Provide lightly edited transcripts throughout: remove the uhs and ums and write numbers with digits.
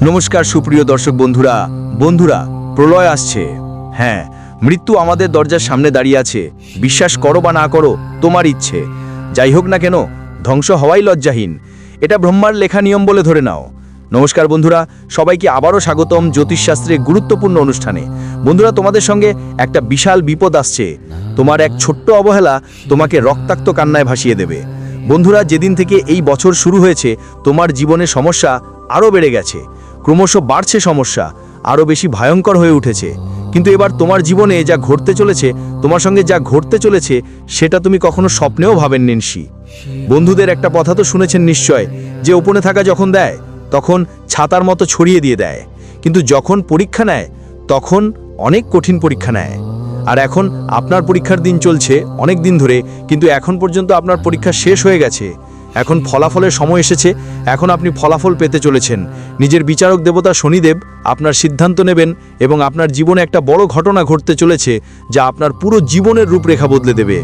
নমস্কার সুপ্রিয় দর্শক বন্ধুরা প্রলয় আসছে। হ্যাঁ, মৃত্যু আমাদের দরজার সামনে দাঁড়িয়ে আছে। বিশ্বাস করো বা না করো, তোমার ইচ্ছে। যাই হোক না কেন, ধ্বংস হওয়াই লজ্জাহীন, এটা ব্রহ্মার লেখা নিয়ম বলে ধরে নাও। নমস্কার বন্ধুরা, সবাইকে আবারও স্বাগতম জ্যোতিষশাস্ত্রের গুরুত্বপূর্ণ অনুষ্ঠানে। বন্ধুরা, তোমাদের সঙ্গে একটা বিশাল বিপদ আসছে। তোমার এক ছোট্ট অবহেলা তোমাকে রক্তাক্ত কান্নায় ভাসিয়ে দেবে। বন্ধুরা, যেদিন থেকে এই বছর শুরু হয়েছে, তোমার জীবনে সমস্যা আরও বেড়ে গেছে। ক্রমশ বাড়ছে সমস্যা, আরও বেশি ভয়ঙ্কর হয়ে উঠেছে। কিন্তু এবার তোমার জীবনে যা ঘটতে চলেছে, তোমার সঙ্গে যা ঘটতে চলেছে, সেটা তুমি কখনো স্বপ্নেও ভাবেননি। বন্ধুদের একটা কথা তো শুনেছেন নিশ্চয়, যে ওপরে থাকা যখন দেয় তখন ছাতার মতো ছড়িয়ে দিয়ে দেয়, কিন্তু যখন পরীক্ষা নেয় তখন অনেক কঠিন পরীক্ষা নেয়। আর এখন আপনার পরীক্ষার দিন চলছে অনেক দিন ধরে, কিন্তু এখন পর্যন্ত আপনার পরীক্ষা শেষ হয়ে গেছে। এখন ফলাফলের সময় এসেছে, এখন আপনি ফলাফল পেতে চলেছেন। নিজের বিচারক দেবতা শনিদেব আপনার সিদ্ধান্ত নেবেন এবং আপনার জীবনে একটা বড় ঘটনা ঘটতে চলেছে, যা আপনার পুরো জীবনের রূপরেখা বদলে দেবে।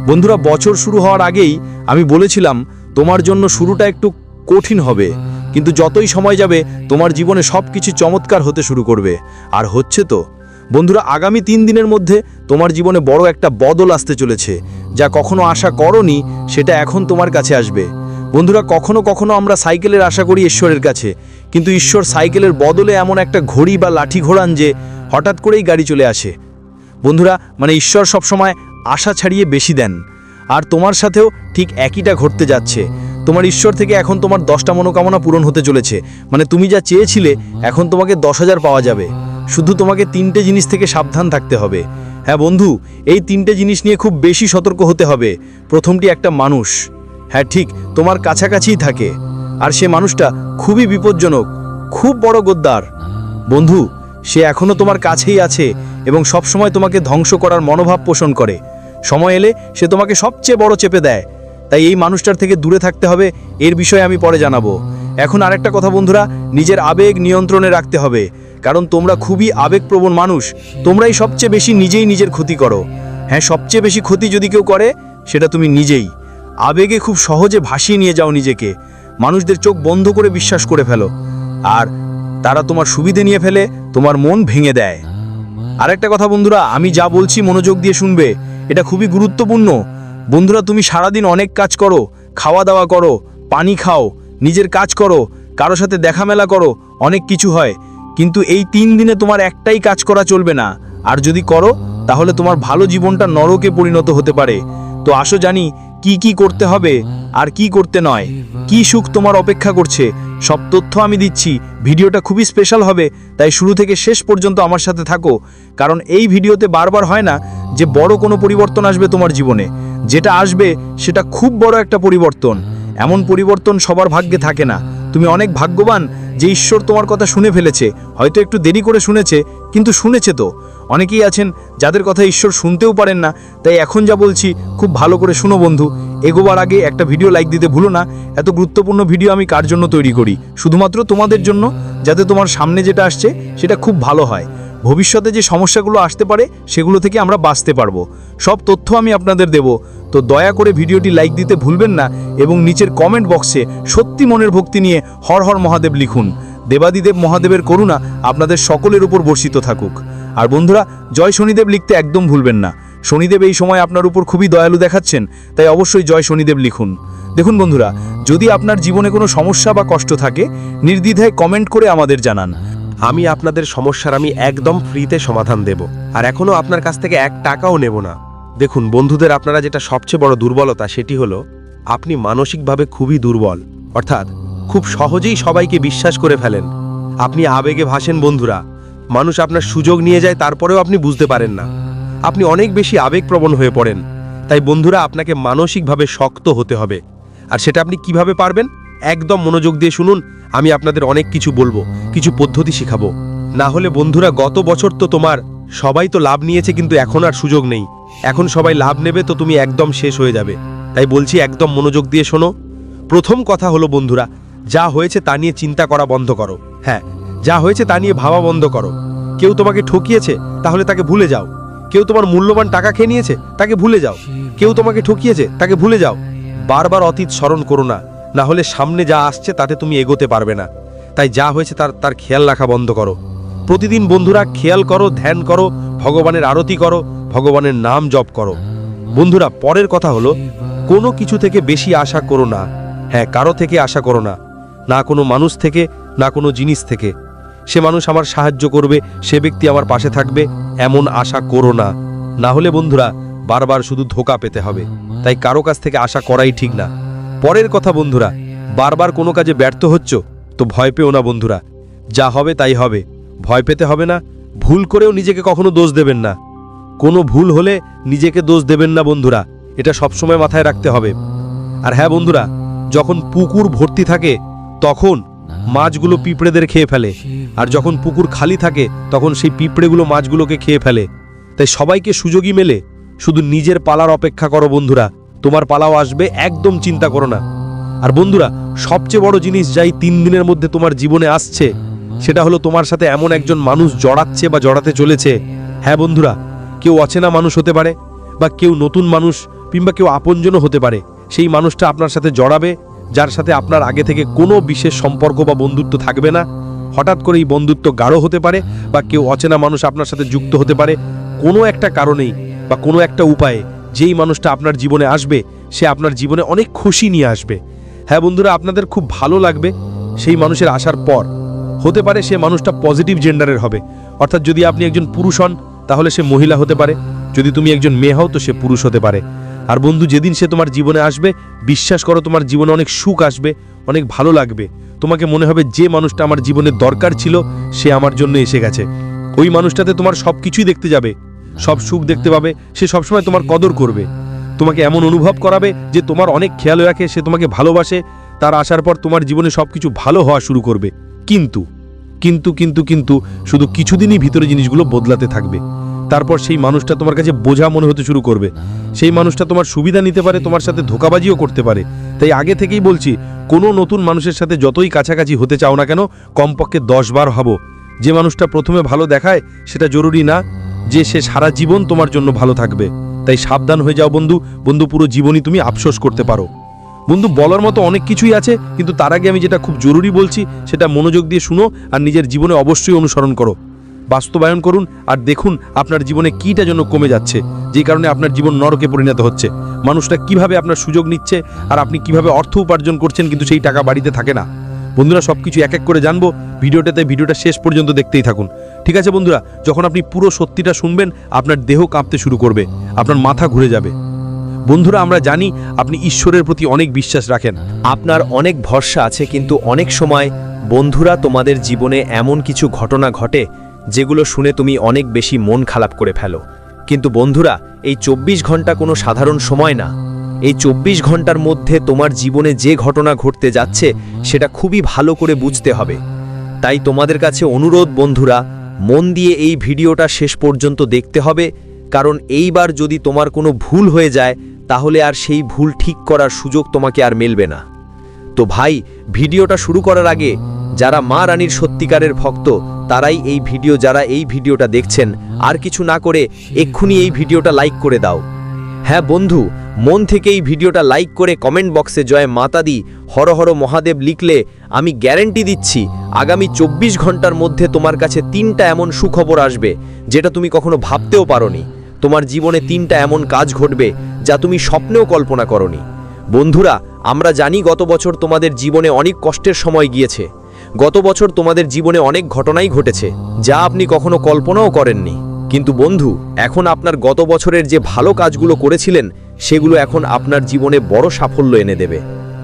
বন্ধুরা, বছর শুরু হওয়ার আগেই আমি বলেছিলাম তোমার জন্য শুরুটা একটু কঠিন হবে, কিন্তু যতই সময় যাবে তোমার জীবনে সব কিছু চমৎকার হতে শুরু করবে। আর হচ্ছে তো। বন্ধুরা, আগামী 3 দিনের মধ্যে তোমার জীবনে বড় একটা বদল আসতে চলেছে, যা কখনো আশা করনি সেটা এখন তোমার কাছে আসবে। বন্ধুরা, কখনো কখনো আমরা সাইকেলের আশা করি ঈশ্বরের কাছে, কিন্তু ঈশ্বর সাইকেলের বদলে এমন একটা ঘড়ি বা লাঠি ঘোরান যে হঠাৎ করেই গাড়ি চলে আসে। বন্ধুরা, ঈশ্বর সবসময় আশা ছাড়িয়ে বেশি দেন। আর তোমার সাথেও ঠিক একইটা ঘটতে যাচ্ছে। তোমার ঈশ্বর থেকে এখন তোমার 10টা মনোকামনা পূরণ হতে চলেছে। তুমি যা চেয়েছিলে এখন তোমাকে 10,000 পাওয়া যাবে। শুধু তোমাকে 3টে জিনিস থেকে সাবধান থাকতে হবে। হ্যাঁ বন্ধু, এই 3টে জিনিস নিয়ে খুব বেশি সতর্ক হতে হবে। প্রথমটি, একটা মানুষ, হ্যাঁ ঠিক তোমার কাছাকাছিই থাকে, আর সে মানুষটা খুবই বিপজ্জনক, খুব বড় গদ্দার। বন্ধু, সে এখনো তোমার কাছেই আছে এবং সবসময় তোমাকে ধ্বংস করার মনোভাব পোষণ করে। সময় এলে সে তোমাকে সবচেয়ে বড় চেপে দেয়। তাই এই মানুষটার থেকে দূরে থাকতে হবে। এর বিষয়ে আমি পরে জানাবো। এখন আরেকটা কথা বন্ধুরা, নিজের আবেগ নিয়ন্ত্রণে রাখতে হবে, কারণ তোমরা খুবই আবেগপ্রবণ মানুষ। তোমরাই সবচেয়ে বেশি নিজেই নিজের ক্ষতি করো। হ্যাঁ, সবচেয়ে বেশি ক্ষতি যদি কেউ করে সেটা তুমি নিজেই। আবেগে খুব সহজে ভাসিয়ে নিয়ে যাও নিজেকে। মানুষদের চোখ বন্ধ করে বিশ্বাস করে ফেলো, আর তারা তোমার সুবিধে নিয়ে ফেলে, তোমার মন ভেঙে দেয়। আরেকটা কথা বন্ধুরা, আমি যা বলছি মনোযোগ দিয়ে শুনবে, এটা খুবই গুরুত্বপূর্ণ। বন্ধুরা, তুমি সারাদিন অনেক কাজ করো, খাওয়া দাওয়া করো, পানি খাও, নিজের কাজ করো, কারো সাথে দেখা মেলা করো, অনেক কিছু হয়, কিন্তু এই 3 দিনে তোমার একটাই কাজ করা চলবে না। আর যদি করো তাহলে তোমার ভালো জীবনটা নরকে পরিণত হতে পারে। তো আসো জানি কি কি করতে হবে আর কি করতে নয়, কি সুখ তোমার অপেক্ষা করছে, সব তথ্য আমি দিচ্ছি। ভিডিওটা খুবই স্পেশাল হবে, তাই শুরু থেকে শেষ পর্যন্ত আমার সাথে থাকো। কারণ এই ভিডিওতে বারবার হয় না যে বড় কোনো পরিবর্তন আসবে তোমার জীবনে। যেটা আসবে সেটা খুব বড় একটা পরিবর্তন। এমন পরিবর্তন সবার ভাগ্যে থাকে না। তুমি অনেক ভাগ্যবান যে ঈশ্বর তোমার কথা শুনে ফেলেছে। হয়তো একটু দেরি করে শুনেছে, কিন্তু শুনেছে তো। অনেকেই আছেন যাদের কথা ঈশ্বর শুনতেও পারেন না। তাই এখন যা বলছি খুব ভালো করে শুনো বন্ধু। এগোবার আগে একটা ভিডিও লাইক দিতে ভুলো না। এত গুরুত্বপূর্ণ ভিডিও আমি কার জন্য তৈরি করি? শুধুমাত্র তোমাদের জন্য, যাতে তোমার সামনে যেটা আসছে সেটা খুব ভালো হয়। ভবিষ্যতে যে সমস্যাগুলো আসতে পারে সেগুলো থেকে আমরা বাঁচতে পারবো। সব তথ্য আমি আপনাদের দেব। তো দয়া করে ভিডিওটি লাইক দিতে ভুলবেন না এবং নিচের কমেন্ট বক্সে সত্যি মনের ভক্তি নিয়ে হর হর মহাদেব লিখুন। দেবাদিদেব মহাদেবের করুণা আপনাদের সকলের উপর বর্ষিত থাকুক। আর বন্ধুরা, জয় শনিদেব লিখতে একদম ভুলবেন না। শনিদেব এই সময় আপনার উপর খুবই দয়ালু দেখাচ্ছেন, তাই অবশ্যই জয় শনিদেব লিখুন। দেখুন বন্ধুরা, যদি আপনার জীবনে কোনো সমস্যা বা কষ্ট থাকে, নির্দ্বিধায় কমেন্ট করে আমাদের জানান। আমি আপনাদের সমস্যার একদম ফ্রিতে সমাধান দেব, আর এখনো আপনার কাছ থেকে 1 টাকাও নেব না। দেখুন বন্ধুদের, আপনারা যেটা সবচেয়ে বড় দুর্বলতা, সেটি হলো আপনি মানসিকভাবে খুবই দুর্বল। অর্থাৎ খুব সহজেই সবাইকে বিশ্বাস করে ফেলেন। আপনি আবেগে ভাসেন বন্ধুরা। মানুষ আপনার সুযোগ নিয়ে যায়, তারপরেও আপনি বুঝতে পারেন না। আপনি অনেক বেশি আবেগপ্রবণ হয়ে পড়েন। তাই বন্ধুরা, আপনাকে মানসিকভাবে শক্ত হতে হবে। আর সেটা আপনি কিভাবে পারবেন? একদম মনোযোগ দিয়ে শুনুন। আমি আপনাদের অনেক কিছু বলবো, কিছু পদ্ধতি শিখাবো। না হলে বন্ধুরা, গত বছর তো তোমার সবাই তো লাভ নিয়েছে, কিন্তু এখন আর সুযোগ নেই। এখন সবাই লাভ নেবে, তো তুমি একদম শেষ হয়ে যাবে। তাই বলছি, একদম মনোযোগ দিয়ে শোনো। প্রথম কথা হলো বন্ধুরা, যা হয়েছে তা নিয়ে চিন্তা করা বন্ধ করো। হ্যাঁ, যা হয়েছে তা নিয়ে ভাবা বন্ধ করো। কেউ তোমাকে ঠকিয়েছে, তাহলে তাকে ভুলে যাও। কেউ তোমার মূল্যবান টাকা খেয়ে নিয়েছে, তাকে ভুলে যাও। কেউ তোমাকে ঠকিয়েছে, তাকে ভুলে যাও। বারবার অতীত স্মরণ করো না, না হলে সামনে যা আসছে তাতে তুমি এগোতে পারবে না। তাই যা হয়েছে তার তার খেয়াল রাখা বন্ধ করো। প্রতিদিন বন্ধুরা খেয়াল করো, ধ্যান করো, ভগবানের আরতি করো, ভগবানের নাম জপ করো। বন্ধুরা, পরের কথা হলো, কোনো কিছু থেকে বেশি আশা করো না। হ্যাঁ, কারো থেকে আশা করো না, না কোনো মানুষ থেকে, না কোনো জিনিস থেকে। সে মানুষ আমার সাহায্য করবে, সে ব্যক্তি আমার পাশে থাকবে, এমন আশা করো না। না হলে বন্ধুরা বারবার শুধু ধোঁকা পেতে হবে। তাই কারো কাছ থেকে আশা করাই ঠিক না। পরের কথা বন্ধুরা, বারবার কোনো কাজে ব্যর্থ হচ্ছ তো ভয় পেও না বন্ধুরা। যা হবে তাই হবে, ভয় পেতে হবে না। ভুল করেও নিজেকে কখনো দোষ দেবেন না। কোনো ভুল হলে নিজেকে দোষ দেবেন না বন্ধুরা, এটা সবসময় মাথায় রাখতে হবে। আর হ্যাঁ বন্ধুরা, যখন পুকুর ভর্তি থাকে তখন মাছগুলো পিঁপড়েদের খেয়ে ফেলে, আর যখন পুকুর খালি থাকে তখন সেই পিঁপড়েগুলো মাছগুলোকে খেয়ে ফেলে। তাই সবাইকে সুযোগই মেলে, শুধু নিজের পালার অপেক্ষা করো বন্ধুরা, তোমার পালাও আসবে, একদম চিন্তা করো না। আর বন্ধুরা, সবচেয়ে বড় জিনিস যাই 3 দিনের মধ্যে তোমার জীবনে আসছে, সেটা হলো তোমার সাথে এমন একজন মানুষ জড়াচ্ছে বা জড়াতে চলেছে। হ্যাঁ বন্ধুরা, কেউ অচেনা মানুষ হতে পারে, বা কেউ নতুন মানুষ, কিংবা কেউ আপনজনও হতে পারে। সেই মানুষটা আপনার সাথে জড়াবে, যার সাথে আপনার আগে থেকে কোনো বিশেষ সম্পর্ক বা বন্ধুত্ব থাকবে না। হঠাৎ করে এই বন্ধুত্ব গাঢ় হতে পারে, বা কেউ অচেনা মানুষ আপনার সাথে যুক্ত হতে পারে কোনো একটা কারণেই বা কোনো একটা উপায়ে। যেই মানুষটা আপনার জীবনে আসবে, সে আপনার জীবনে অনেক খুশি নিয়ে আসবে। হ্যাঁ বন্ধুরা, আপনাদের খুব ভালো লাগবে সেই মানুষের আসার পর। হতে পারে সে মানুষটা পজিটিভ জেন্ডারের হবে, অর্থাৎ যদি আপনি একজন পুরুষ হন তাহলে সে মহিলা হতে পারে, যদি তুমি একজন মেয়ে হও তো সে পুরুষ হতে পারে। আর বন্ধু, যেদিন সে তোমার জীবনে আসবে, বিশ্বাস করো তোমার জীবনে অনেক সুখ আসবে, অনেক ভালো লাগবে। তোমাকে মনে হবে যে মানুষটা আমার জীবনে দরকার ছিল সে আমার জন্য এসে গেছে। ওই মানুষটাতে তোমার সব কিছুই দেখতে যাবে, সব সুখ দেখতে পাবে, সে সবসময় তোমার কদর করবে, তোমাকে এমন অনুভব করাবে যে তোমার অনেক খেয়াল রাখে, সে তোমাকে ভালোবাসে। তার আসার পর তোমার জীবনে সবকিছু ভালো হওয়া শুরু করবে। কিন্তু কিন্তু কিন্তু কিন্তু শুধু কিছুদিনই ভিতরে জিনিসগুলো বদলাতে থাকবে। তারপর সেই মানুষটা তোমার কাছে বোঝা মনে হতে শুরু করবে। সেই মানুষটা তোমার সুবিধা নিতে পারে, তোমার সাথে ধোঁকাবাজিও করতে পারে। তাই আগে থেকেই বলছি, কোনো নতুন মানুষের সাথে যতই কাছাকাছি হতে চাও না কেন, কমপক্ষে 10 বার হবো। যে মানুষটা প্রথমে ভালো দেখায় সেটা জরুরি না যে সে সারা জীবন তোমার জন্য ভালো থাকবে। তাই সাবধান হয়ে যাও বন্ধু। বন্ধু, পুরো জীবনই তুমি আফসোস করতে পারো। বন্ধু, বলার মতো অনেক কিছুই আছে, কিন্তু তার আগে আমি যেটা খুব জরুরি বলছি সেটা মনোযোগ দিয়ে শুনো, আর নিজের জীবনে অবশ্যই অনুসরণ করো, বাস্তবায়ন করুন। আর দেখুন আপনার জীবনে কীটা জন্য কমে যাচ্ছে, যে কারণে আপনার জীবন নরকে পরিণত হচ্ছে। মানুষটা কিভাবে আপনার সুযোগ নিচ্ছে, আর আপনি কিভাবে অর্থ উপার্জন করছেন, কিন্তু সেই টাকা বাড়িতে থাকে না। বন্ধুরা, সব কিছু এক এক করে জানবো ভিডিওটা শেষ পর্যন্ত দেখতেই থাকুন। ঠিক আছে বন্ধুরা, যখন আপনি পুরো সত্যিটা শুনবেন আপনার দেহ কাঁপতে শুরু করবে, আপনার মাথা ঘুরে যাবে। বন্ধুরা, আমরা জানি আপনি ঈশ্বরের প্রতি অনেক বিশ্বাস রাখেন, আপনার অনেক ভরসা আছে, কিন্তু অনেক সময় বন্ধুরা তোমাদের জীবনে এমন কিছু ঘটনা ঘটে যেগুলো শুনে তুমি অনেক বেশি মন খারাপ করে ফেলো। কিন্তু বন্ধুরা, এই 24 ঘন্টা কোনো সাধারণ সময় না। এই 24 ঘন্টার মধ্যে তোমার জীবনে যে ঘটনা ঘটতে যাচ্ছে সেটা খুবই ভালো করে বুঝতে হবে। তাই তোমাদের কাছে অনুরোধ বন্ধুরা, মন দিয়ে এই ভিডিওটা শেষ পর্যন্ত দেখতে হবে, কারণ এইবার যদি তোমার কোনো ভুল হয়ে যায় তাহলে আর সেই ভুল ঠিক করার সুযোগ তোমাকে আর মিলবে না। তো ভাই, ভিডিওটা শুরু করার আগে যারা মা রানীর সত্যিকারের ভক্ত তারাই যারা এই ভিডিওটা দেখছেন, আর কিছু না করে এক্ষুনি এই ভিডিওটা লাইক করে দাও। হ্যাঁ বন্ধু, মন থেকে এই ভিডিওটা লাইক করে কমেন্ট বক্সে জয় মাতা দি, হর হর মহাদেব লিখলে আমি গ্যারেন্টি দিচ্ছি আগামী 24 ঘন্টার মধ্যে তোমার কাছে 3টা এমন সুখবর আসবে যেটা তুমি কখনো ভাবতেও পারোনি। তোমার জীবনে 3টা এমন কাজ ঘটবে যা তুমি স্বপ্নেও কল্পনা করোনি। বন্ধুরা, আমরা জানি গত বছর তোমাদের জীবনে অনেক কষ্টের সময় গিয়েছে। গত বছর তোমাদের জীবনে অনেক ঘটনাই ঘটেছে যা আপনি কখনো কল্পনাও করেননি। কিন্তু বন্ধু, এখন আপনার গত বছরের যে ভালো কাজগুলো করেছিলেন সেগুলো এখন আপনার জীবনে বড় সাফল্য এনে দেবে।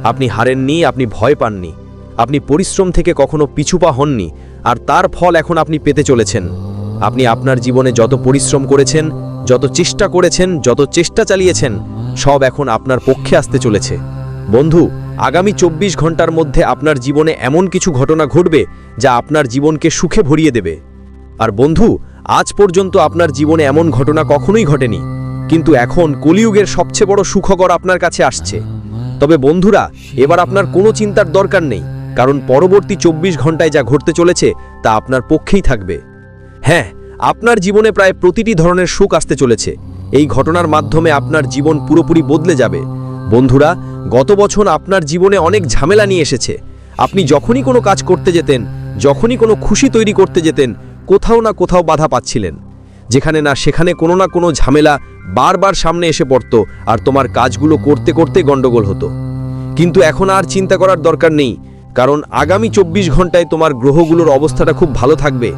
আপনি হারেননি, আপনি ভয় পাননি, আপনি পরিশ্রম থেকে কখনো পিছুপা হননি, আর তার ফল এখন আপনি পেতে চলেছেন। আপনি আপনার জীবনে যত পরিশ্রম করেছেন, যত চেষ্টা করেছেন, যত চেষ্টা চালিয়েছেন, সব এখন আপনার পক্ষে আসতে চলেছে। বন্ধু, আগামী 24 ঘন্টার মধ্যে আপনার জীবনে এমন কিছু ঘটনা ঘটবে যা আপনার জীবনকে সুখে ভরিয়ে দেবে। আর বন্ধু, আজ পর্যন্ত আপনার জীবনে এমন ঘটনা কখনোই ঘটেনি, কিন্তু এখন কলিযুগের সবচেয়ে বড় সুখবর আপনার কাছে আসছে। তবে বন্ধুরা, এবার আপনার কোনো চিন্তার দরকার নেই, কারণ পরবর্তী 24 ঘন্টায় যা ঘটতে চলেছে তা আপনার পক্ষেই থাকবে। হ্যাঁ, আপনার জীবনে প্রায় প্রতিটি ধরনের সুখ আসতে চলেছে। এই ঘটনার মাধ্যমে আপনার জীবন পুরোপুরি বদলে যাবে। বন্ধুরা, গত বছর আপনার জীবনে অনেক ঝামেলা নিয়ে এসেছে। আপনি যখনই কোনো কাজ করতে যেতেন, যখনই কোনো খুশি তৈরি করতে যেতেন, কোথাও না কোথাও বাধা পাচ্ছিলেন। যেখানে না সেখানে কোনো না কোনো ঝামেলা বারবার সামনে এসে পড়ত, আর তোমার কাজগুলো করতে করতে গন্ডগোল হতো। কিন্তু এখন আর চিন্তা করার দরকার নেই, কারণ আগামী 24 ঘন্টায় তোমার গ্রহগুলোর অবস্থাটা খুব ভালো থাকবে।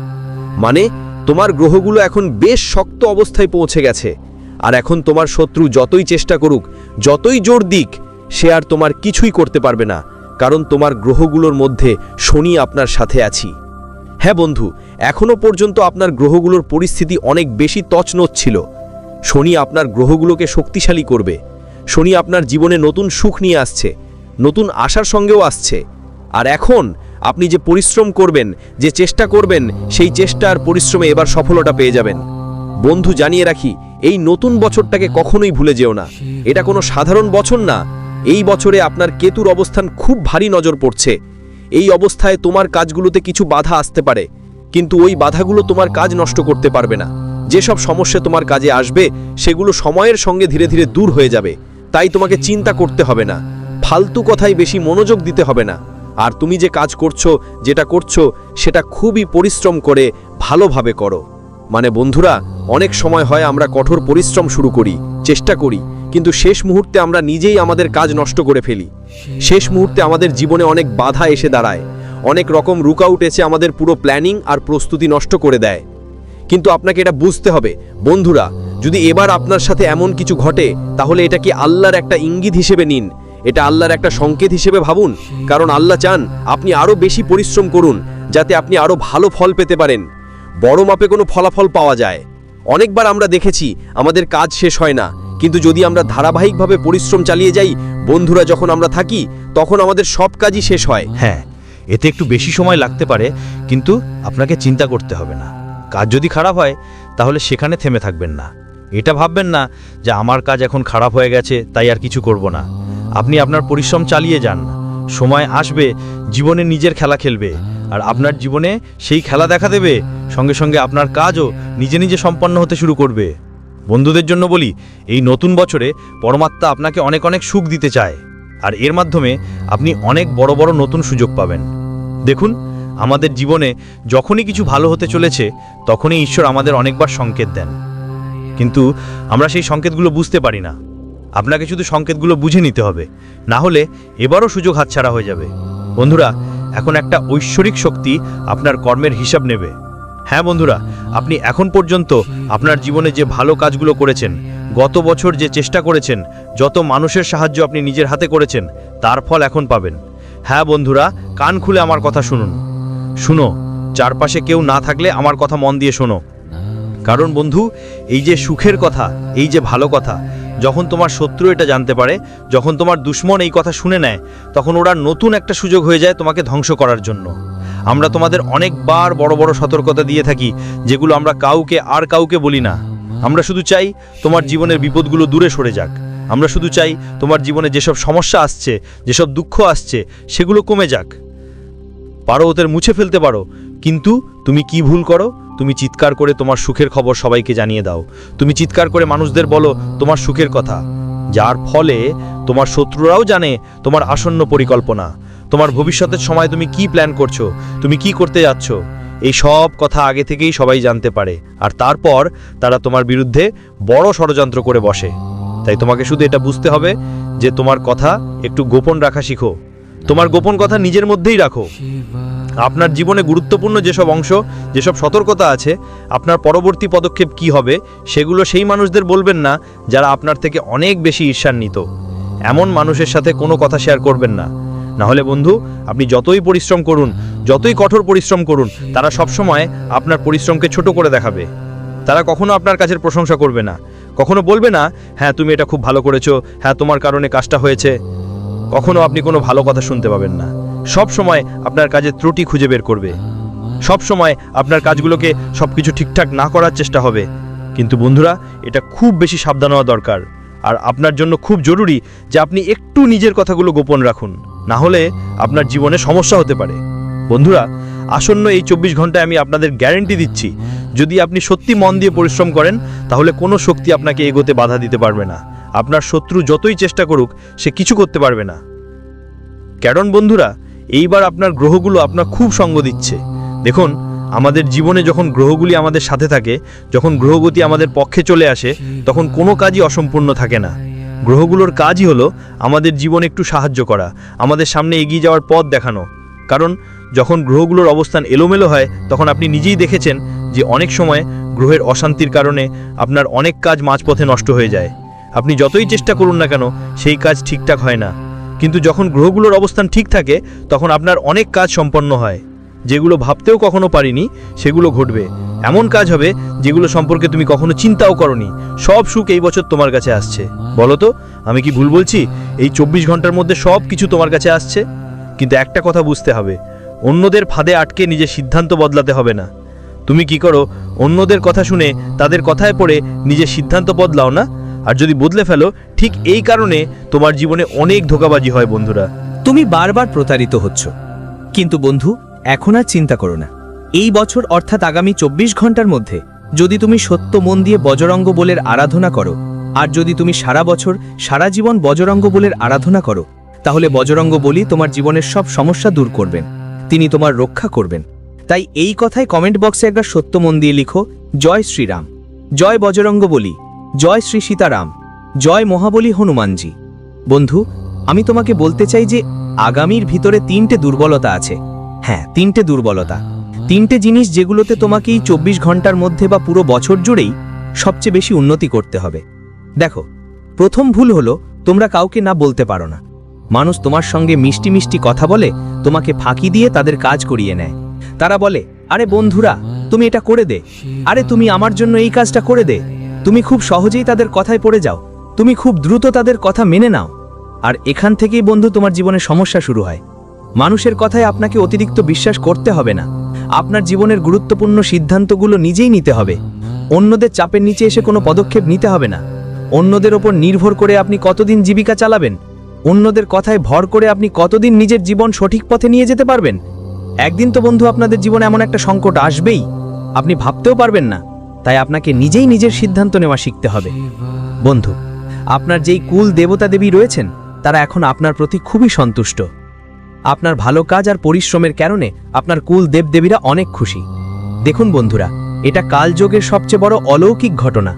মানে তোমার গ্রহগুলো এখন বেশ শক্ত অবস্থায় পৌঁছে গেছে, আর এখন তোমার শত্রু যতই চেষ্টা করুক, যতই জোর দিক, সে আর তোমার কিছুই করতে পারবে না, কারণ তোমার গ্রহগুলোর মধ্যে শনি আপনার সাথে আছি। হ্যাঁ বন্ধু, এখনো পর্যন্ত আপনার গ্রহগুলোর পরিস্থিতি অনেক বেশি তছনছ ছিল। শনি আপনার গ্রহগুলোকে শক্তিশালী করবে। শনি আপনার জীবনে নতুন সুখ নিয়ে আসছে, নতুন আশার সঙ্গেও আসছে। আর এখন আপনি যে পরিশ্রম করবেন, যে চেষ্টা করবেন, সেই চেষ্টা আর পরিশ্রমে এবার সফলতা পেয়ে যাবেন। বন্ধু, জানিয়ে রাখি, এই নতুন বছরটাকে কখনোই ভুলে যেও না। এটা কোনো সাধারণ বছর না। এই বছরে আপনার কেতুর অবস্থান খুব ভারী নজর পড়ছে। এই অবস্থায় তোমার কাজগুলোতে কিছু বাধা আসতে পারে, কিন্তু ওই বাধাগুলো তোমার কাজ নষ্ট করতে পারবে না। যেসব সমস্যা তোমার কাজে আসবে, সেগুলো সময়ের সঙ্গে ধীরে ধীরে দূর হয়ে যাবে। তাই তোমাকে চিন্তা করতে হবে না, ফালতু কথায় বেশি মনোযোগ দিতে হবে না। আর তুমি যে কাজ করছো, যেটা করছো, সেটা খুবই পরিশ্রম করে ভালোভাবে করো। মানে বন্ধুরা, অনেক সময় হয় আমরা কঠোর পরিশ্রম শুরু করি, চেষ্টা করি, কিন্তু শেষ মুহূর্তে আমরা নিজেই আমাদের কাজ নষ্ট করে ফেলি। শেষ মুহূর্তে আমাদের জীবনে অনেক বাধা এসে দাঁড়ায়, অনেক রকম রুকআউট এসে আমাদের পুরো প্ল্যানিং আর প্রস্তুতি নষ্ট করে দেয়। কিন্তু আপনাকে এটা বুঝতে হবে বন্ধুরা, যদি এবার আপনার সাথে এমন কিছু ঘটে, তাহলে এটা কি আল্লাহর একটা ইঙ্গিত হিসেবে নিন, এটা আল্লাহর একটা সংকেত হিসেবে ভাবুন। কারণ আল্লাহ চান আপনি আরও বেশি পরিশ্রম করুন, যাতে আপনি আরও ভালো ফল পেতে পারেন, বড় মাপে কোনো ফলাফল পাওয়া যায়। অনেকবার আমরা দেখেছি আমাদের কাজ শেষ হয় না, কিন্তু যদি আমরা ধারাবাহিকভাবে পরিশ্রম চালিয়ে যাই বন্ধুরা, যখন আমরা থাকি তখন আমাদের সব কাজই শেষ হয়। হ্যাঁ, এতে একটু বেশি সময় লাগতে পারে, কিন্তু আপনাকে চিন্তা করতে হবে না। কাজ যদি খারাপ হয়, তাহলে সেখানে থেমে থাকবেন না। এটা ভাববেন না যে আমার কাজ এখন খারাপ হয়ে গেছে, তাই আর কিছু করব না। আপনি আপনার পরিশ্রম চালিয়ে যান। সময় আসবে, জীবনে নিজের খেলা খেলবে, আর আপনার জীবনে সেই খেলা দেখা দেবে। সঙ্গে সঙ্গে আপনার কাজও নিজে নিজে সম্পন্ন হতে শুরু করবে। বন্ধুদের জন্য বলি, এই নতুন বছরে পরমাত্মা আপনাকে অনেক অনেক সুখ দিতে চায়, আর এর মাধ্যমে আপনি অনেক বড় বড় নতুন সুযোগ পাবেন। দেখুন, আমাদের জীবনে যখনই কিছু ভালো হতে চলেছে, তখনই ঈশ্বর আমাদের অনেকবার সংকেত দেন, কিন্তু আমরা সেই সংকেতগুলো বুঝতে পারি না। আপনাকে শুধু সংকেতগুলো বুঝে নিতে হবে, না হলে এবারও সুযোগ হাতছাড়া হয়ে যাবে। বন্ধুরা, এখন একটা ঐশ্বরিক শক্তি আপনার কর্মের হিসাব নেবে। হ্যাঁ বন্ধুরা, আপনি এখন পর্যন্ত আপনার জীবনে যে ভালো কাজগুলো করেছেন, গত বছর যে চেষ্টা করেছেন, যত মানুষের সাহায্য আপনি নিজের হাতে করেছেন, তার ফল এখন পাবেন। হ্যাঁ বন্ধুরা, কান খুলে আমার কথা শুনুন। শুনো, চারপাশে কেউ না থাকলে আমার কথা মন দিয়ে শোনো। কারণ বন্ধু, এই যে সুখের কথা, এই যে ভালো কথা, যখন তোমার শত্রু এটা জানতে পারে, যখন তোমার দুশ্মন এই কথা শুনে নেয়, তখন ওরা নতুন একটা সুযোগ হয়ে যায় তোমাকে ধ্বংস করার জন্য। আমরা তোমাদের অনেকবার বড় বড় সতর্কতা দিয়ে থাকি, যেগুলো আমরা কাউকে বলি না। আমরা শুধু চাই তোমার জীবনের বিপদগুলো দূরে সরে যাক। আমরা শুধু চাই তোমার জীবনে যেসব সমস্যা আসছে, যেসব দুঃখ আসছে, সেগুলো কমে যাক। পারো ওদের মুছে ফেলতে পারো, কিন্তু তুমি কি ভুল করো? তুমি চিৎকার করে তোমার সুখের খবর সবাইকে জানিয়ে দাও। তুমি চিৎকার করে মানুষদের বলো তোমার সুখের কথা, যার ফলে তোমার শত্রুরাও জানে তোমার আসন্ন পরিকল্পনা, তোমার ভবিষ্যতের সময় তুমি কি প্ল্যান করছো, তুমি কি করতে যাচ্ছ। এই সব কথা আগে থেকেই সবাই জানতে পারে, আর তারপর তারা তোমার বিরুদ্ধে বড় ষড়যন্ত্র করে বসে। তাই তোমাকে শুধু এটা বুঝতে হবে যে তোমার কথা একটু গোপন রাখা শিখো। তোমার গোপন কথা নিজের মধ্যেই রাখো। আপনার জীবনে গুরুত্বপূর্ণ যেসব অংশ, যেসব সতর্কতা আছে, আপনার পরবর্তী পদক্ষেপ কি হবে, সেগুলো সেই মানুষদের বলবেন না যারা আপনার থেকে অনেক বেশি ঈর্ষান্বিত। এমন মানুষের সাথে কোনো কথা শেয়ার করবেন না। না হলে বন্ধু, আপনি যতই পরিশ্রম করুন, যতই কঠোর পরিশ্রম করুন, তারা সবসময় আপনার পরিশ্রমকে ছোট করে দেখাবে। তারা কখনো আপনার কাজের প্রশংসা করবে না, কখনো বলবে না হ্যাঁ তুমি এটা খুব ভালো করেছো, হ্যাঁ তোমার কারণে কাজটা হয়েছে। কখনো আপনি কোনো ভালো কথা শুনতে পাবেন না। সব সময় আপনার কাজের ত্রুটি খুঁজে বের করবে, সব সময় আপনার কাজগুলোকে সবকিছু ঠিকঠাক না করার চেষ্টা হবে। কিন্তু বন্ধুরা, এটা খুব বেশি সাবধান হওয়া দরকার, আর আপনার জন্য খুব জরুরি যে আপনি একটু নিজের কথাগুলো গোপন রাখুন, না হলে আপনার জীবনে সমস্যা হতে পারে। বন্ধুরা, আসন্ন এই 24 ঘন্টায় আমি আপনাদের গ্যারান্টি দিচ্ছি, যদি আপনি সত্যি মন দিয়ে পরিশ্রম করেন, তাহলে কোনো শক্তি আপনাকে এগোতে বাধা দিতে পারবে না। আপনার শত্রু যতই চেষ্টা করুক, সে কিছু করতে পারবে না। কারণ বন্ধুরা, এইবার আপনার গ্রহগুলো আপনার খুব সঙ্গ দিচ্ছে। দেখুন, আমাদের জীবনে যখন গ্রহগুলি আমাদের সাথে থাকে, যখন গ্রহগতি আমাদের পক্ষে চলে আসে, তখন কোনো কাজই অসম্পূর্ণ থাকে না। গ্রহগুলোর কাজই হলো আমাদের জীবনে একটু সাহায্য করা, আমাদের সামনে এগিয়ে যাওয়ার পথ দেখানো। কারণ যখন গ্রহগুলোর অবস্থান এলোমেলো হয়, তখন আপনি নিজেই দেখেছেন যে অনেক সময় গ্রহের অশান্তির কারণে আপনার অনেক কাজ মাঝপথে নষ্ট হয়ে যায়। আপনি যতই চেষ্টা করুন না কেন, সেই কাজ ঠিকঠাক হয় না। কিন্তু যখন গ্রহগুলোর অবস্থান ঠিক থাকে, তখন আপনার অনেক কাজ সম্পন্ন হয়। যেগুলো ভাবতেও কখনো পারিনি, সেগুলো ঘটবে। এমন কাজ হবে যেগুলো সম্পর্কে তুমি কখনো চিন্তাও করনি। সব সুখ এই বছর তোমার কাছে আসছে। বলো তো, আমি কি ভুল বলছি? এই 24 ঘন্টার মধ্যে সব কিছু তোমার কাছে আসছে। কিন্তু একটা কথা বুঝতে হবে, অন্যদের ফাঁদে আটকে নিজের সিদ্ধান্ত বদলাতে হবে না। তুমি কি করো, অন্যদের কথা শুনে তাদের কথায় পড়ে নিজের সিদ্ধান্ত বদলাও না। আর যদি বদলে ফেলো, ঠিক এই কারণে তোমার জীবনে অনেক ধোঁকাবাজি হয় বন্ধুরা। তুমি বারবার প্রতারিত হচ্ছ, কিন্তু বন্ধু এখন আর চিন্তা করো না। এই বছর অর্থাৎ আগামী 24 ঘন্টার মধ্যে যদি তুমি সত্য মন দিয়ে বজরঙ্গ বলের আরাধনা করো, আর যদি তুমি সারা বছর সারা জীবন বজরঙ্গ বলের আরাধনা করো, তাহলে বজরঙ্গ বলি তোমার জীবনের সব সমস্যা দূর করবেন, তিনি তোমার রক্ষা করবেন। তাই এই কথায় কমেন্ট বক্সে একবার সত্য মন দিয়ে লিখো, জয় শ্রীরাম, জয় বজরঙ্গ বলি, জয় শ্রী সীতারাম, জয় মহাবলী হনুমানজি। বন্ধু, আমি তোমাকে বলতে চাই যে আগামীর ভিতরে 3টে দুর্বলতা আছে। হ্যাঁ, 3টে দুর্বলতা, 3টে জিনিস যেগুলোতে তোমাকে এই 24 ঘন্টার মধ্যে বা পুরো বছর জুড়েই সবচেয়ে বেশি উন্নতি করতে হবে। দেখো, প্রথম ভুল হলো তোমরা কাউকে না বলতে পারো না। মানুষ তোমার সঙ্গে মিষ্টি মিষ্টি কথা বলে তোমাকে ফাঁকি দিয়ে তাদের কাজ করিয়ে নেয়। তারা বলে, আরে বন্ধুরা তুমি এটা করে দে, আরে তুমি আমার জন্য এই কাজটা করে দে। তুমি খুব সহজেই তাদের কথায় পড়ে যাও, তুমি খুব দ্রুত তাদের কথা মেনে নাও। আর এখান থেকেই বন্ধু তোমার জীবনে সমস্যা শুরু হয়। মানুষের কথায় আপনাকে অতিরিক্ত বিশ্বাস করতে হবে না। আপনার জীবনের গুরুত্বপূর্ণ সিদ্ধান্তগুলো নিজেই নিতে হবে। অন্যদের চাপের নিচে এসে কোনো পদক্ষেপ নিতে হবে না। অন্যদের ওপর নির্ভর করে আপনি কতদিন জীবিকা চালাবেন? অন্যদের কথায় ভর করে আপনি কতদিন নিজের জীবন সঠিক পথে নিয়ে যেতে পারবেন? একদিন তো বন্ধু আপনাদের জীবনে এমন একটা সংকট আসবেই, আপনি ভাবতেও পারবেন না। তাই আপনাকে নিজেই নিজের সিদ্ধান্ত নেওয়া শিখতে হবে। বন্ধু, আপনার যেই কুল দেবতা দেবী রয়েছেন, তারা এখন আপনার প্রতি খুবই সন্তুষ্ট। আপনার ভালো কাজ আর পরিশ্রমের কারণে আপনার কুল দেবদেবীরা অনেক খুশি। দেখুন বন্ধুরা, এটা কালযোগের সবচেয়ে বড় অলৌকিক ঘটনা।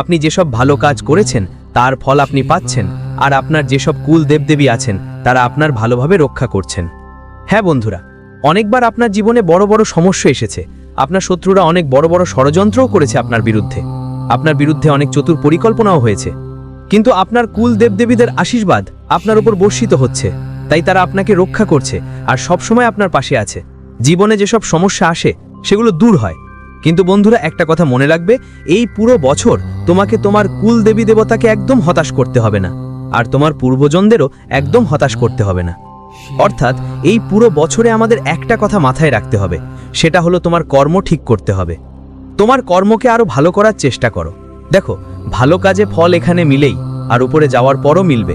আপনি যেসব ভালো কাজ করেছেন তার ফল আপনি পাচ্ছেন, আর আপনার যেসব কুল দেবদেবী আছেন তারা আপনার ভালোভাবে রক্ষা করছেন। হ্যাঁ বন্ধুরা, অনেকবার আপনার জীবনে বড় বড় সমস্যা এসেছে। আপনার শত্রুরা অনেক বড় বড় ষড়যন্ত্রও করেছে আপনার বিরুদ্ধে অনেক চতুর পরিকল্পনাও হয়েছে। কিন্তু আপনার কুল দেবদেবীদের আশীর্বাদ আপনার উপর বর্ষিত হচ্ছে, তাই তারা আপনাকে রক্ষা করছে আর সবসময় আপনার পাশে আছে। জীবনে যেসব সমস্যা আসে সেগুলো দূর হয়। কিন্তু বন্ধুরা, একটা কথা মনে রাখবে, এই পুরো বছর তোমাকে তোমার কুল দেবী দেবতাকে একদম হতাশ করতে হবে না, আর তোমার পূর্বজনদেরও একদম হতাশ করতে হবে না। অর্থাৎ এই পুরো বছরে আমাদের একটা কথা মাথায় রাখতে হবে, সেটা হলো তোমার কর্ম ঠিক করতে হবে। তোমার কর্মকে আরো ভালো করার চেষ্টা করো। দেখো, ভালো কাজে ফল এখানে মিলেই, আর উপরে যাওয়ার পরও মিলবে।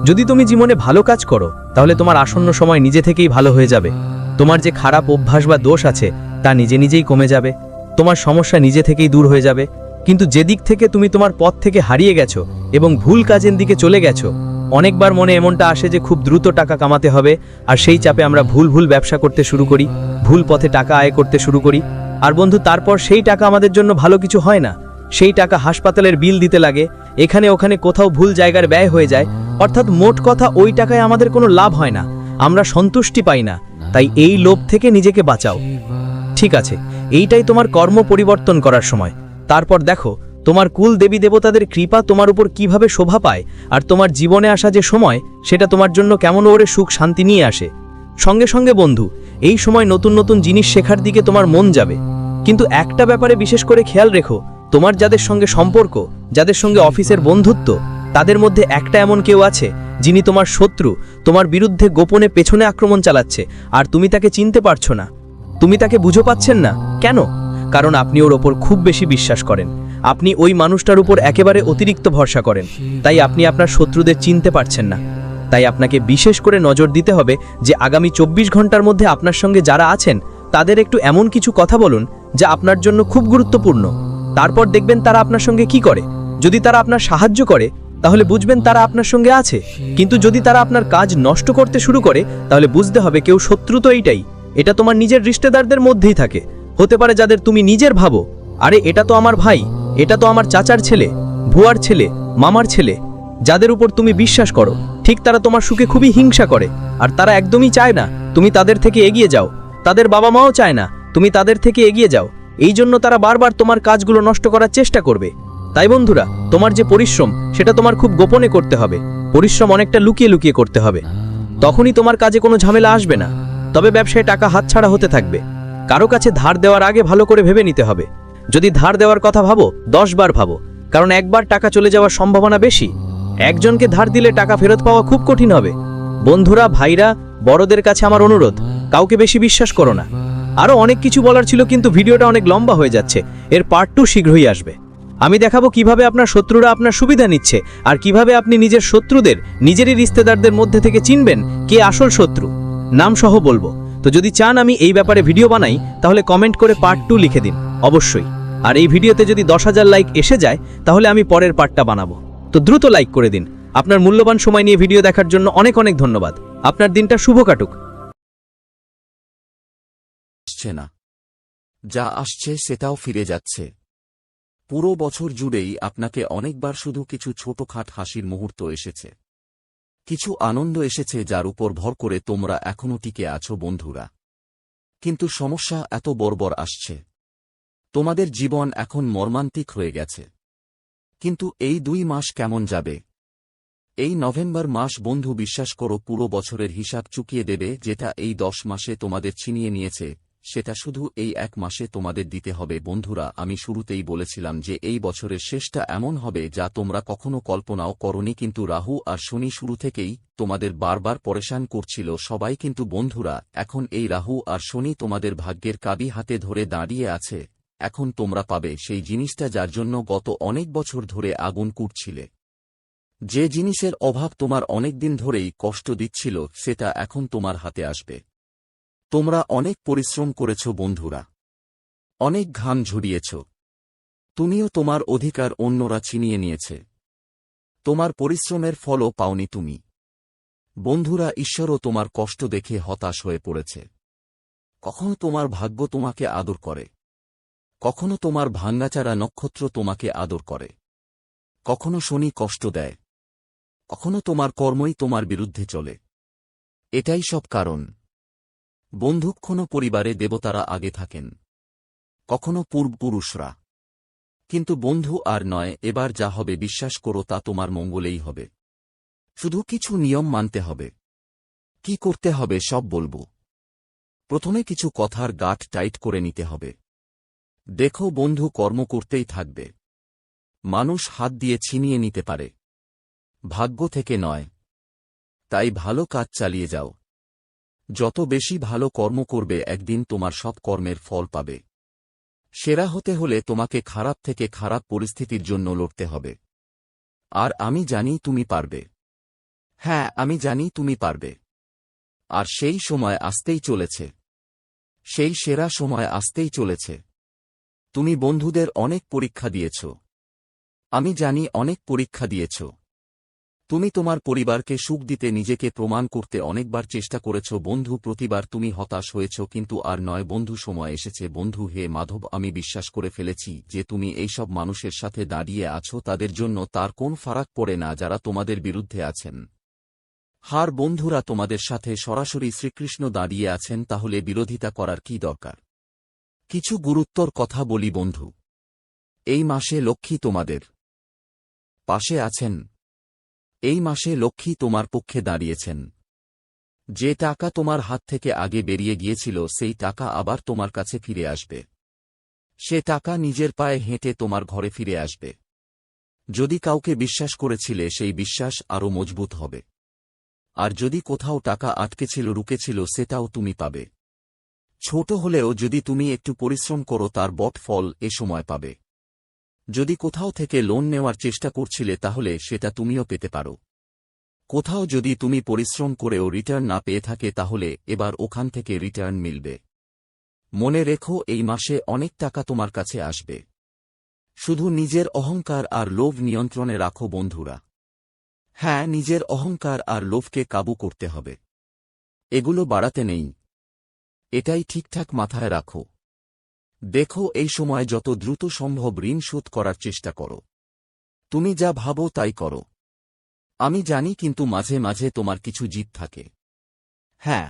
যদি তুমি জীবনে ভালো কাজ করো, তাহলে তোমার আসন্ন সময় নিজে থেকেই ভালো হয়ে যাবে। তোমার যে খারাপ অভ্যাস বা দোষ আছে তা নিজে নিজেই কমে যাবে, তোমার সমস্যা নিজে থেকেই দূর হয়ে যাবে। কিন্তু যেদিক থেকে তুমি তোমার পথ থেকে হারিয়ে গেছো এবং ভুল কাজের দিকে চলে গেছো, অনেকবার মনে এমনটা আসে যে খুব দ্রুত টাকা কামাতে হবে, আর সেই চাপে আমরা ভুল ব্যবসা করতে শুরু করি, ভুল পথে টাকা আয় করতে শুরু করি। আর বন্ধু, তারপর সেই টাকা আমাদের জন্য ভালো কিছু হয় না। সেই টাকা হাসপাতালের বিল দিতে লাগে, এখানে ওখানে কোথাও ভুল জায়গার ব্যয় হয়ে যায়। অর্থাৎ মোট কথা, ওই টাকায় আমাদের কোনো লাভ হয় না, আমরা সন্তুষ্টি পাই না। তাই এই লোভ থেকে নিজেকে বাঁচাও। ঠিক আছে, এইটাই তোমার কর্ম পরিবর্তন করার সময়। তারপর দেখো তোমার কুল দেবী দেবতাদের কৃপা তোমার উপর কিভাবে শোভা পায়, আর তোমার জীবনে আসা যে সময় সেটা তোমার জন্য কেমন ওরে সুখ শান্তি নিয়ে আসে। সঙ্গে সঙ্গে বন্ধু, এই সময় নতুন নতুন জিনিস শেখার দিকে তোমার মন যাবে। কিন্তু একটা ব্যাপারে বিশেষ করে খেয়াল রেখো, তোমার যাদের সঙ্গে সম্পর্ক, যাদের সঙ্গে অফিসের বন্ধুত্ব, তাদের মধ্যে একটা এমন কেউ আছে যিনি তোমার শত্রু, তোমার বিরুদ্ধে গোপনে পেছনে আক্রমণ চালাচ্ছে, আর তুমি তাকে চিনতে পারছো না, তুমি তাকে বুঝে পাচ্ছেন না। কেন? কারণ আপনি ওর ওপর খুব বেশি বিশ্বাস করেন, আপনি ওই মানুষটার উপর একেবারে অতিরিক্ত ভরসা করেন, তাই আপনি আপনার শত্রুদের চিনতে পারছেন না। তাই আপনাকে বিশেষ করে নজর দিতে হবে যে আগামী 24 ঘন্টার মধ্যে আপনার সঙ্গে যারা আছেন তাদের একটু এমন কিছু কথা বলুন যা আপনার জন্য খুব গুরুত্বপূর্ণ। তারপর দেখবেন তারা আপনার সঙ্গে কি করে। যদি তারা আপনার সাহায্য করে, তাহলে বুঝবেন তারা আপনার সঙ্গে আছে। কিন্তু যদি তারা আপনার কাজ নষ্ট করতে শুরু করে, তাহলে বুঝতে হবে কেউ শত্রু তো এইটাই, এটা তোমার নিজের রিশতেদারদের মধ্যেই থাকে। হতে পারে যাদের তুমি নিজের ভাবো, আরে এটা তো আমার ভাই, এটা তো আমার চাচার ছেলে, ভুয়ার ছেলে, মামার ছেলে, যাদের উপর তুমি বিশ্বাস করো, ঠিক তারা তোমার সুখে খুবই হিংসা করে। আর তারা একদমই চায় না তুমি তাদের থেকে এগিয়ে যাও। তাদের বাবা মাও চায় না তুমি তাদের থেকে এগিয়ে যাও। এই জন্য তারা বারবার তোমার কাজগুলো নষ্ট করার চেষ্টা করবে। তাই বন্ধুরা, তোমার যে পরিশ্রম সেটা তোমার খুব গোপনে করতে হবে। পরিশ্রম অনেকটা লুকিয়ে লুকিয়ে করতে হবে, তখনই তোমার কাজে কোনো ঝামেলা আসবে না। তবে ব্যবসায় টাকা হাতছাড়া হতে থাকবে। কারো কাছে ধার দেওয়ার আগে ভালো করে ভেবে নিতে হবে। যদি ধার দেওয়ার কথা ভাবো, 10 বার ভাবো, কারণ একবার টাকা চলে যাওয়ার সম্ভাবনা বেশি। একজনকে ধার দিলে টাকা ফেরত পাওয়া খুব কঠিন হবে। বন্ধুরা, ভাইরা, বড়দের কাছে আমার অনুরোধ, কাউকে বেশি বিশ্বাস করো না। আরো অনেক কিছু বলার ছিল, কিন্তু ভিডিওটা অনেক লম্বা হয়ে যাচ্ছে। এর পার্ট 2 শীঘ্রই আসবে। আমি দেখাবো কিভাবে আপনার শত্রুরা আপনার সুবিধা নিচ্ছে, আর কিভাবে আপনি নিজের শত্রুদের নিজেরই রিশতেদারদের মধ্যে থেকে চিনবেন কে আসল শত্রু। নাম সহ বলবো। তো যদি চান আমি এই ব্যাপারে ভিডিও বানাই, তাহলে কমেন্ট করে পার্ট 2 লিখে দিন অবশ্যই। আর এই ভিডিওতে যদি 10,000 লাইক এসে যায়, তাহলে আমি পরের পার্টটা বানাবো। তো দ্রুত লাইক করে দিন। আপনার মূল্যবান সময় নিয়ে ভিডিও দেখার জন্য অনেক অনেক ধন্যবাদ। আপনার দিনটা শুভ কাটুক। আসছে না, যা আসছে সেটাও ফিরে যাচ্ছে। পুরো বছর জুড়েই আপনাকে অনেকবার শুধু কিছু ছোটখাট হাসির মুহূর্ত এসেছে, কিছু আনন্দ এসেছে, যার উপর ভর করে তোমরা এখনো টিকে আছো বন্ধুরা। কিন্তু সমস্যা এত বর্বর আসছে, তোমাদের জীবন এখন মর্মান্তিক হয়ে গেছে। কিন্তু এই 2 মাস কেমন যাবে? এই নভেম্বর মাস বন্ধু, বিশ্বাস করো, পুরো বছরের হিসাব চুকিয়ে দেবে। যেটা এই 10 মাসে তোমাদের ছিনিয়ে নিয়েছে, সেটা শুধু এই 1 মাসে তোমাদের দিতে হবে। বন্ধুরা, আমি শুরুতেই বলেছিলাম যে এই বছরের শেষটা এমন হবে যা তোমরা কখনো কল্পনাও করনি। কিন্তু রাহু আর শনি শুরু থেকেই তোমাদের বারবার পরেশান করছিল সবাই। কিন্তু বন্ধুরা, এখন এই রাহু আর শনি তোমাদের ভাগ্যের কাবি হাতে ধরে দাঁড়িয়ে আছে। এখন তোমরা পাবে সেই জিনিসটা যার জন্য গত অনেক বছর ধরে আগুন কুটছিলে। যে জিনিসের অভাব তোমার অনেকদিন ধরেই কষ্ট দিচ্ছিল, সেটা এখন তোমার হাতে আসবে। তোমরা অনেক পরিশ্রম করেছ বন্ধুরা, অনেক ঘাম ঝরিয়েছ। তুমিও তোমার অধিকার অন্যরা ছিনিয়ে নিয়েছে। তোমার পরিশ্রমের ফলও পাওনি তুমি। বন্ধুরা, ঈশ্বরও তোমার কষ্ট দেখে হতাশ হয়ে পড়েছে। কখনো তোমার ভাগ্য তোমাকে আদর করে, কখনো তোমার ভাঙ্গাচারা নক্ষত্র তোমাকে আদর করে, কখনো শনি কষ্ট দেয়, কখনো তোমার কর্মই তোমার বিরুদ্ধে চলে। এটাই সব কারণ। বন্ধু, কখনো পরিবারে দেবতারা আগে থাকেন, কখনো পূর্বপুরুষরা। কিন্তু বন্ধু আর নয়, এবার যা হবে বিশ্বাস করো তা তোমার মঙ্গলেই হবে। শুধু কিছু নিয়ম মানতে হবে। কি করতে হবে সব বলবো। প্রথমে কিছু কথার গাঁট টাইট করে নিতে হবে। দেখো বন্ধু, কর্ম করতেই থাকবে। মানুষ হাত দিয়ে ছিনিয়ে নিতে পারে, ভাগ্য থেকে নয়। তাই ভালো কাজ চালিয়ে যাও। যত বেশি ভালো কর্ম করবে, একদিন তোমার সব কর্মের ফল পাবে। সেরা হতে হলে তোমাকে খারাপ থেকে খারাপ পরিস্থিতির জন্য লড়তে হবে। আর আমি জানি তুমি পারবে। হ্যাঁ, আমি জানি তুমি পারবে। আর সেই সময় আসতেই চলেছে, সেই সেরা সময় আসতেই চলেছে। তুমি বন্ধুদের অনেক পরীক্ষা দিয়েছ, আমি জানি অনেক পরীক্ষা দিয়েছ। তুমি তোমার পরিবারকে সুখ দিতে, নিজেকে প্রমাণ করতে অনেকবার চেষ্টা করেছ বন্ধু। প্রতিবার তুমি হতাশ হয়েছ, কিন্তু আর নয় বন্ধু, সময় এসেছে বন্ধু। হে মাধব, আমি বিশ্বাস করে ফেলেছি যে তুমি এইসব মানুষের সাথে দাঁড়িয়ে আছো, তাদের জন্য তার কোন ফারাক পড়ে না যারা তোমাদের বিরুদ্ধে আছেন। হার বন্ধুরা, তোমাদের সাথে সরাসরি শ্রীকৃষ্ণ দাঁড়িয়ে আছেন, তাহলে বিরোধিতা করার কি দরকার? কিছু গুরুত্বর কথা বলি বন্ধু। এই মাসে লক্ষ্মী তোমাদের পাশে আছেন। এই মাসে লক্ষ্মী তোমার পক্ষে দাঁড়িয়েছেন। যে টাকা তোমার হাত থেকে আগে বেরিয়ে গিয়েছিল, সেই টাকা আবার তোমার কাছে ফিরে আসবে। সে টাকা নিজের পায়ে হেঁটে তোমার ঘরে ফিরে আসবে। যদি কাউকে বিশ্বাস করেছিলে, সেই বিশ্বাস আরও মজবুত হবে। আর যদি কোথাও টাকা আটকেছিল, রুকেছিল, সেটাও তুমি পাবে। ছোট হলেও যদি তুমি একটু পরিশ্রম করো, তার বট ফল এ সময় পাবে। যদি কোথাও থেকে লোন নেওয়ার চেষ্টা করছিলে, তাহলে সেটা তুমিও পেতে পারো। কোথাও যদি তুমি পরিশ্রম করেও রিটার্ন না পেয়ে থাকে, তাহলে এবার ওখান থেকে রিটার্ন মিলবে। মনে রেখো, এই মাসে অনেক টাকা তোমার কাছে আসবে। শুধু নিজের অহংকার আর লোভ নিয়ন্ত্রণে রাখো বন্ধুরা। হ্যাঁ, নিজের অহংকার আর লোভকে কাবু করতে হবে। এগুলো বাড়াতে নেই। এটাই ঠিকঠাক মাথায় রাখো। দেখো, এই সময় যত দ্রুত সম্ভব ঋণ শোধ করার চেষ্টা করো। তুমি যা ভাবো তাই করো। আমি জানি, কিন্তু মাঝে মাঝে তোমার কিছু জিদ থাকে। হ্যাঁ,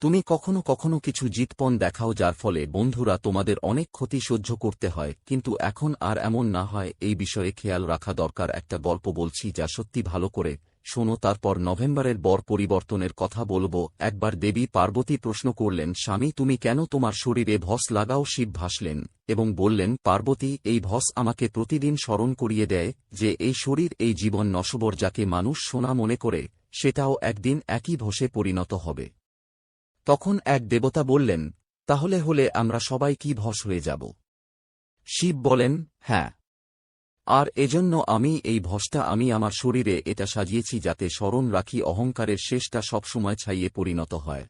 তুমি কখনো কখনো কিছু জিদপন দেখাও, যার ফলে বন্ধুরা তোমাদের অনেক ক্ষতি সহ্য করতে হয়, কিন্তু এখন আর এমন না হয় এই বিষয়ে খেয়াল রাখা দরকার। একটা গল্প বলছি যা সত্যি, ভালো করে শোনো। তারপর নভেম্বরের বর পরিবর্তনের কথা বলবো। একবার দেবী পার্বতী প্রশ্ন করলেন, স্বামী তুমি কেন তোমার শরীরে ভস লাগাও? শিব ভাসলেন এবং বললেন, পার্বতী, এই ভস আমাকে প্রতিদিন স্মরণ করিয়ে দেয় যে এই শরীর, এই জীবন নশ্বর। যাকে মানুষ সোনা মনে করে সেটাও একদিন একই ভসে পরিণত হবে। তখন এক দেবতা বললেন, তাহলে হলে আমরা সবাই কি ভস হয়ে যাব? শিব বলেন, হ্যাঁ। আর এজন্য আমি এই ভসটা আমি আমার শরীরে এটা সাজিয়েছি, যাতে স্মরণ রাখি অহংকারের শেষটা সবসময় ছাইয়ে পরিণত হয়।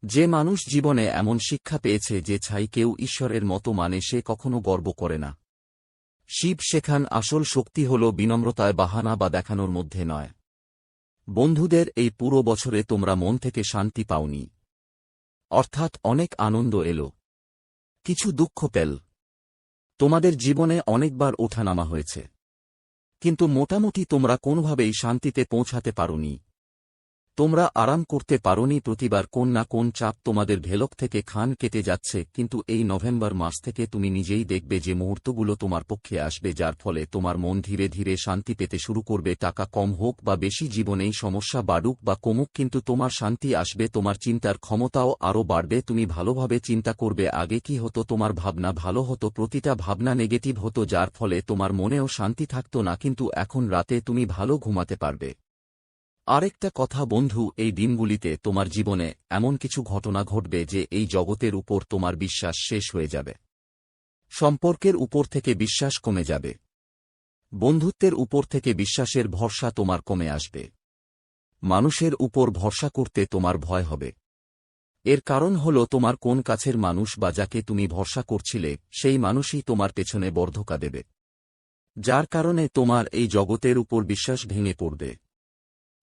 যে মানুষ জীবনে এমন শিক্ষা পেয়েছে যে ছাই কেউ ঈশ্বরের মতো মানে, সে কখনো গর্ব করে না। শিব শেখান, আসল শক্তি হল বিনম্রতায়, বাহানা বা দেখানোর মধ্যে নয়। বন্ধুদের, এই পুরো বছরে তোমরা মন থেকে শান্তি পাওনি। অর্থাৎ অনেক আনন্দ এলো, কিছু দুঃখ পেল। তোমাদের জীবনে অনেকবার ওঠানামা হয়েছে, কিন্তু মোটামুটি তোমরা কোনোভাবেই শান্তিতে পৌঁছাতে পারোনি। তোমরা আরাম করতে পারোনি। প্রতিবার কোন না কোন চাপ তোমাদের ভেলক থেকে খান কেটে যাচ্ছে। কিন্তু এই নভেম্বর মাস থেকে তুমি নিজেই দেখবে যে মুহূর্তগুলো তোমার পক্ষে আসবে, যার ফলে তোমার মন ধীরে ধীরে শান্তি পেতে শুরু করবে। টাকা কম হোক বা বেশি, জীবনেই সমস্যা বাড়ুক বা কমুক, কিন্তু তোমার শান্তি আসবে। তোমার চিন্তার ক্ষমতাও আরও বাড়বে। তুমি ভালোভাবে চিন্তা করবে। আগে কি হতো, তোমার ভাবনা ভালো হতো, প্রতিটা ভাবনা নেগেটিভ হতো, যার ফলে তোমার মনেও শান্তি থাকতো না। কিন্তু এখন রাতে তুমি ভালো ঘুমাতে পারবে। আরেকটা কথা বন্ধু, এই দিনগুলিতে তোমার জীবনে এমন কিছু ঘটনা ঘটবে যে এই জগতের উপর তোমার বিশ্বাস শেষ হয়ে যাবে। সম্পর্কের উপর থেকে বিশ্বাস কমে যাবে। বন্ধুত্বের উপর থেকে বিশ্বাসের ভরসা তোমার কমে আসবে। মানুষের উপর ভরসা করতে তোমার ভয় হবে। এর কারণ হল, তোমার কোন কাছের মানুষ বা যাকে তুমি ভরসা করছিলে সেই মানুষই তোমার পেছনে বড় ধোঁকা দেবে, যার কারণে তোমার এই জগতের উপর বিশ্বাস ভেঙে পড়বে।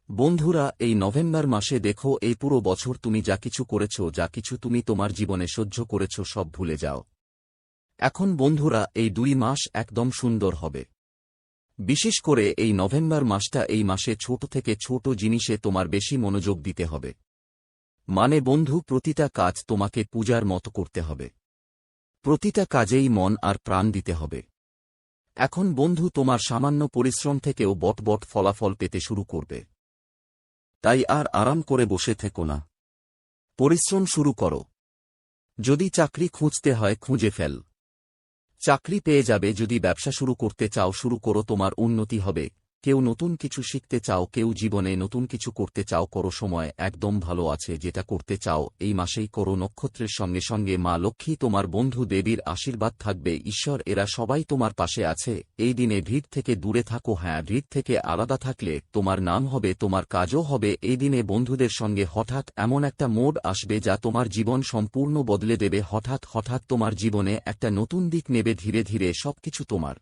বন্ধুরা, এই নভেম্বর মাসে দেখো, এই পুরো বছর তুমি যা কিছু করেছ, যা কিছু তুমি তোমার জীবনে সহ্য করেছ, সব ভুলে যাও। এখন বন্ধুরা, এই 2 মাস একদম সুন্দর হবে। বিশেষ করে এই নভেম্বর মাসটা, এই মাসে ছোট থেকে ছোট জিনিসে তোমার বেশি মনোযোগ দিতে হবে। মানে বন্ধু, প্রতিটা কাজ তোমাকে পূজার মতো করতে হবে। প্রতিটা কাজেই মন আর প্রাণ দিতে হবে। এখন বন্ধু, তোমার সামান্য পরিশ্রম থেকেও বট ফলাফল পেতে শুরু করবে। তাই আর আরাম করে বসে থেকো না, পরিশ্রম শুরু করো। যদি চাকরি খুঁজতে হয়, খুঁজে ফেল, চাকরি পেয়ে যাবে। যদি ব্যবসা শুরু করতে চাও, শুরু করো, তোমার উন্নতি হবে। কেউ নতুন কিছু শিখতে চাও, কেউ জীবনে নতুন কিছু করতে চাও, করো। সময় একদম ভালো আছে, যেটা করতে চাও এই মাসেই করো। নক্ষত্রের সঙ্গে সঙ্গে মা লক্ষ্মী, তোমার বন্ধু দেবীর আশীর্বাদ থাকবে, ঈশ্বর, এরা সবাই তোমার পাশে আছে। এই দিনে ভিড় থেকে দূরে থাকো। হ্যাঁ, ভিড় থেকে আলাদা থাকলে তোমার নাম হবে, তোমার কাজও হবে। এই দিনে বন্ধুদের সঙ্গে হঠাৎ এমন একটা মোড আসবে যা তোমার জীবন সম্পূর্ণ বদলে দেবে। হঠাৎ তোমার জীবনে একটা নতুন দিক নেবে। ধীরে ধীরে সবকিছু তোমার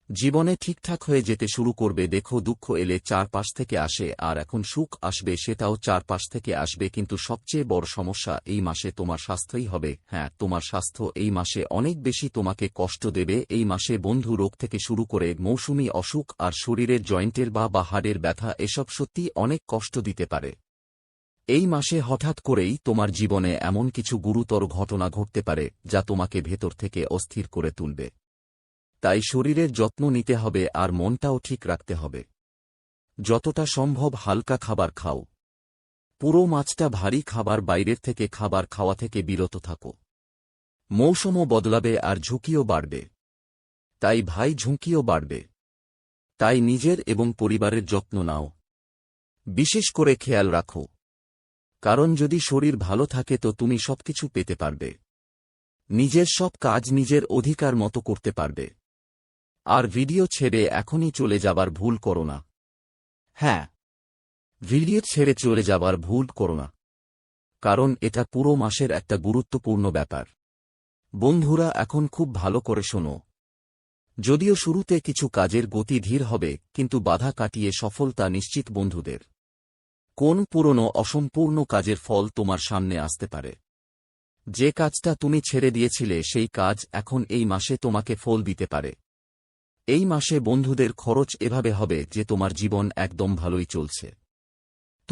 জীবনে ঠিকঠাক হয়ে যেতে শুরু করবে। দেখো, দুঃখ এলে চারপাশ থেকে আসে, আর এখন সুখ আসবে, সেটাও চারপাশ থেকে আসবে। কিন্তু সবচেয়ে বড় সমস্যা এই মাসে তোমার স্বাস্থ্যই হবে। হ্যাঁ, তোমার স্বাস্থ্য এই মাসে অনেক বেশি তোমাকে কষ্ট দেবে। এই মাসে বন্ধু, রোগ থেকে শুরু করে মৌসুমি অসুখ আর শরীরের জয়েন্টের বা হাড়ের ব্যথা, এসব সত্যি অনেক কষ্ট দিতে পারে। এই মাসে হঠাৎ করেই তোমার জীবনে এমন কিছু গুরুতর ঘটনা ঘটতে পারে যা তোমাকে ভেতর থেকে অস্থির করে তুলবে। তাই শরীরের যত্ন নিতে হবে আর মনটাও ঠিক রাখতে হবে। যতটা সম্ভব হালকা খাবার খাও। পুরো মাছটা ভারী খাবার, বাইরের থেকে খাবার খাওয়া থেকে বিরত থাকো। মৌসুমও বদলাবে আর ঝুঁকিও বাড়বে। তাই ভাই, ঝুঁকিও বাড়বে। তাই নিজের এবং পরিবারের যত্ন নাও। বিশেষ করে খেয়াল রাখো, কারণ যদি শরীর ভালো থাকে তো তুমি সবকিছু পেতে পারবে। নিজের সব কাজ নিজের অধিকার মতো করতে পারবে। আর ভিডিও ছেড়ে এখনই চলে যাবার ভুল করো না। হ্যাঁ, ভিডিও ছেড়ে চলে যাবার ভুল করো না, কারণ এটা পুরো মাসের একটা গুরুত্বপূর্ণ ব্যাপার। বন্ধুরা, এখন খুব ভালো করে শোনো। যদিও শুরুতে কিছু কাজের গতি ধীর হবে, কিন্তু বাধা কাটিয়ে সফলতা নিশ্চিত বন্ধুদের। কোন পুরনো অসম্পূর্ণ কাজের ফল তোমার সামনে আসতে পারে। যে কাজটা তুমি ছেড়ে দিয়েছিলে সেই কাজ এখন এই মাসে তোমাকে ফল দিতে পারে। এই মাসে বন্ধুদের খরচ এভাবে হবে যে তোমার জীবন একদম ভালোই চলছে।